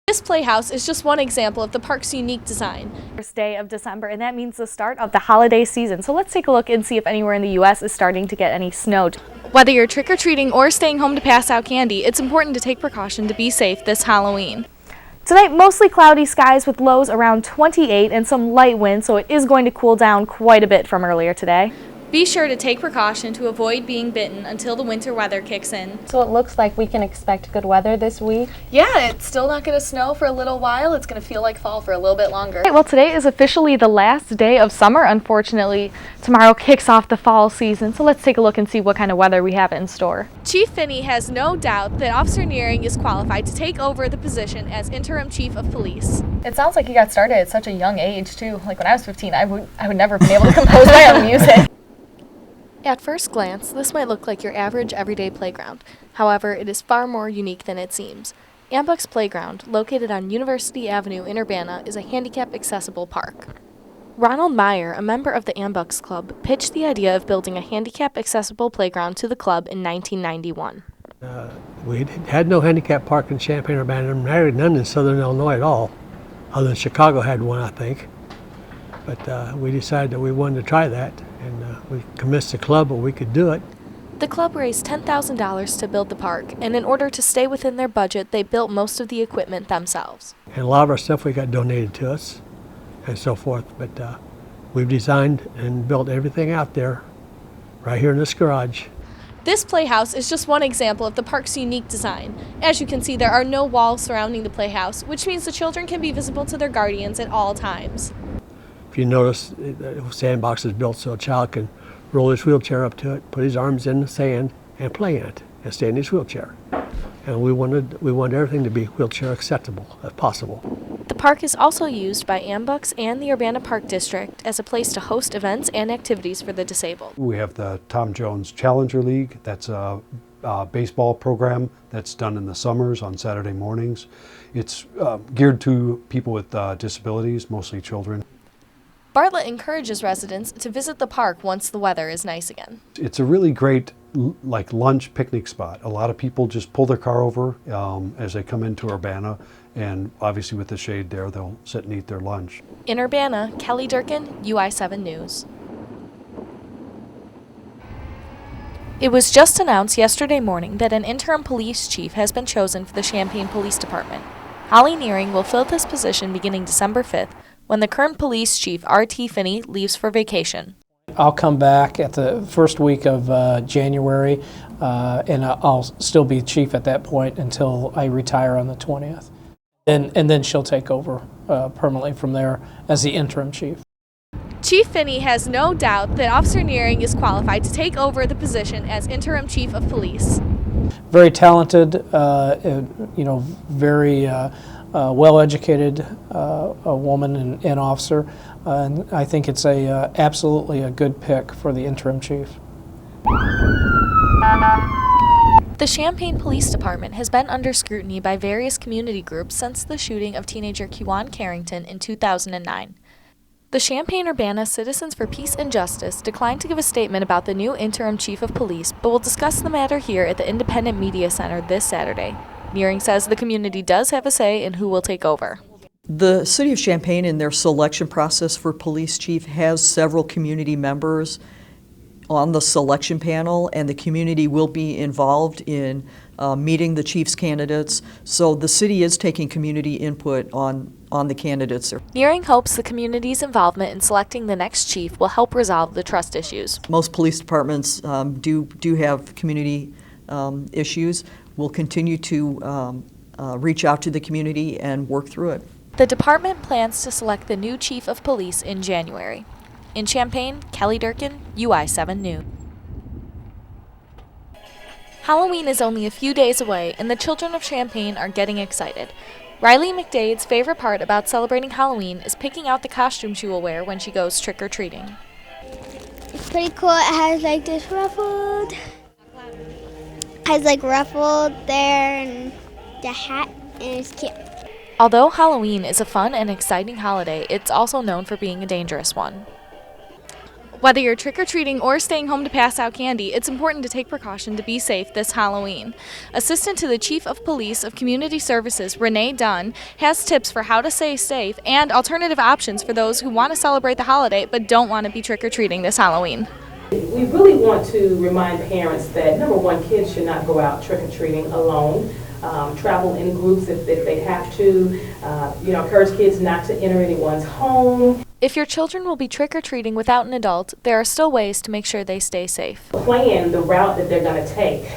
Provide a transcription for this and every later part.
This playhouse is just one example of the park's unique design. First day of December, and that means the start of the holiday season. So let's take a look and see if anywhere in the U.S. is starting to get any snow. Whether you're trick-or-treating or staying home to pass out candy, it's important to take precaution to be safe this Halloween. Tonight, mostly cloudy skies with lows around 28 and some light wind, so it is going to cool down quite a bit from earlier today. Be sure to take precaution to avoid being bitten until the winter weather kicks in. So it looks like we can expect good weather this week? Yeah, it's still not going to snow for a little while. It's going to feel like fall for a little bit longer. Well, today is officially the last day of summer. Unfortunately, tomorrow kicks off the fall season. So let's take a look and see what kind of weather we have in store. Chief Finney has no doubt that Officer Nearing is qualified to take over the position as interim chief of police. It sounds like he got started at such a young age, too. Like when I was 15, I would never have been able to compose my own music. At first glance, this might look like your average everyday playground. However, it is far more unique than it seems. Ambuck's Playground, located on University Avenue in Urbana, is a handicap-accessible park. Ronald Meyer, a member of the Ambuck's Club, pitched the idea of building a handicap-accessible playground to the club in 1991. We had no handicap park in Champaign-Urbana, and none in Southern Illinois at all, other than Chicago had one, I think. But we decided that we wanted to try that, and we convinced the club that we could do it. The club raised $10,000 to build the park, and in order to stay within their budget, they built most of the equipment themselves. And a lot of our stuff we got donated to us, and so forth. But we've designed and built everything out there, right here in this garage. This playhouse is just one example of the park's unique design. As you can see, there are no walls surrounding the playhouse, which means the children can be visible to their guardians at all times. If you notice, the sandbox is built so a child can roll his wheelchair up to it, put his arms in the sand, and play in it, and stay in his wheelchair. And we wanted everything to be wheelchair acceptable if possible. The park is also used by Ambuck's and the Urbana Park District as a place to host events and activities for the disabled. We have the Tom Jones Challenger League. That's a baseball program that's done in the summers on Saturday mornings. It's geared to people with disabilities, mostly children. Bartlett encourages residents to visit the park once the weather is nice again. It's a really great lunch picnic spot. A lot of people just pull their car over as they come into Urbana, and obviously with the shade there, they'll sit and eat their lunch. In Urbana, Kelly Durkin, UI7 News. It was just announced yesterday morning that an interim police chief has been chosen for the Champaign Police Department. Holly Nearing will fill this position beginning December 5th, when the current police chief, R.T. Finney, leaves for vacation. I'll come back at the first week of January, and I'll still be chief at that point until I retire on the 20th. And then she'll take over permanently from there as the interim chief. Chief Finney has no doubt that Officer Nearing is qualified to take over the position as interim chief of police. Very talented, very well-educated a woman and officer, and I think it's absolutely a good pick for the interim chief. The Champaign Police Department has been under scrutiny by various community groups since the shooting of teenager Kewan Carrington in 2009. The Champaign-Urbana Citizens for Peace and Justice declined to give a statement about the new interim chief of police, but will discuss the matter here at the Independent Media Center this Saturday. Nearing says the community does have a say in who will take over. The City of Champaign, in their selection process for police chief, has several community members on the selection panel, and the community will be involved in meeting the chief's candidates. So the city is taking community input on the candidates. Nearing hopes the community's involvement in selecting the next chief will help resolve the trust issues. Most police departments do have community issues. We'll continue to reach out to the community and work through it. The department plans to select the new chief of police in January. In Champaign, Kelly Durkin, UI7 News. Halloween is only a few days away, and the children of Champaign are getting excited. Riley McDade's favorite part about celebrating Halloween is picking out the costume she will wear when she goes trick-or-treating. It's pretty cool. It has like this ruffled. Has like ruffled there and the hat, and it's cute. Although Halloween is a fun and exciting holiday, it's also known for being a dangerous one. Whether you're trick-or-treating or staying home to pass out candy, it's important to take precaution to be safe this Halloween. Assistant to the Chief of Police of Community Services, Renee Dunn, has tips for how to stay safe and alternative options for those who want to celebrate the holiday but don't want to be trick-or-treating this Halloween. We really want to remind parents that, number one, kids should not go out trick-or-treating alone. Travel in groups if they have to. Encourage kids not to enter anyone's home. If your children will be trick-or-treating without an adult, there are still ways to make sure they stay safe. Plan the route that they're going to take.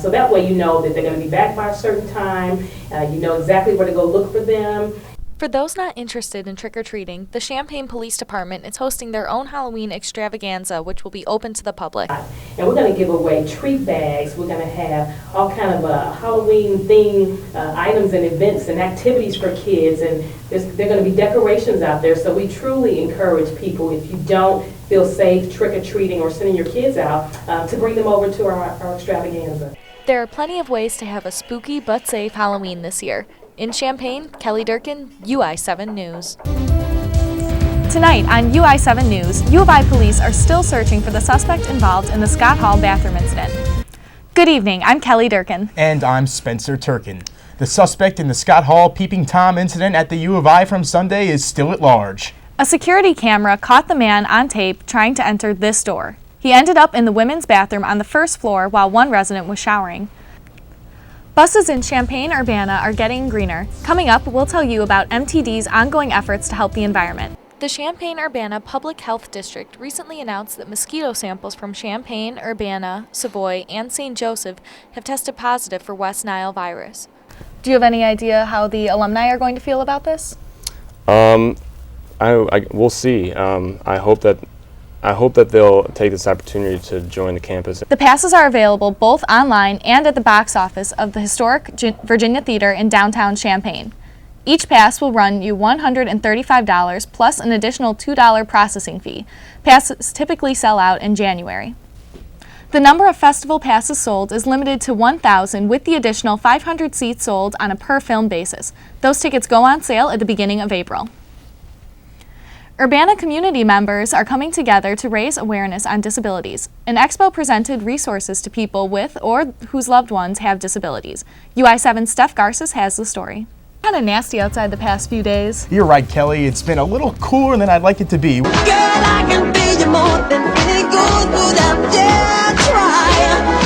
So that way you know that they're going to be back by a certain time. You know exactly where to go look for them. For those not interested in trick-or-treating, the Champaign Police Department is hosting their own Halloween extravaganza, which will be open to the public. And we're going to give away treat bags. We're going to have all kind of Halloween themed items and events and activities for kids. And there are going to be decorations out there. So we truly encourage people, if you don't feel safe trick-or-treating or sending your kids out, to bring them over to our extravaganza. There are plenty of ways to have a spooky but safe Halloween this year. In Champaign, Kelly Durkin, UI7 News. Tonight on UI7 News, U of I police are still searching for the suspect involved in the Scott Hall bathroom incident. Good evening, I'm Kelly Durkin. And I'm Spencer Turkin. The suspect in the Scott Hall Peeping Tom incident at the U of I from Sunday is still at large. A security camera caught the man on tape trying to enter this door. He ended up in the women's bathroom on the first floor while one resident was showering. Buses in Champaign-Urbana are getting greener. Coming up, we'll tell you about MTD's ongoing efforts to help the environment. The Champaign-Urbana Public Health District recently announced that mosquito samples from Champaign, Urbana, Savoy, and St. Joseph have tested positive for West Nile virus. Do you have any idea how the alumni are going to feel about this? We'll see. I hope that they'll take this opportunity to join the campus. The passes are available both online and at the box office of the historic Virginia Theater in downtown Champaign. Each pass will run you $135 plus an additional $2 processing fee. Passes typically sell out in January. The number of festival passes sold is limited to 1,000 with the additional 500 seats sold on a per film basis. Those tickets go on sale at the beginning of April. Urbana community members are coming together to raise awareness on disabilities. An expo presented resources to people with or whose loved ones have disabilities. UI7's Steph Garces has the story. Kind of nasty outside the past few days. You're right, Kelly. It's been a little cooler than I'd like it to be. Girl, I can be you more than any gold without dare try.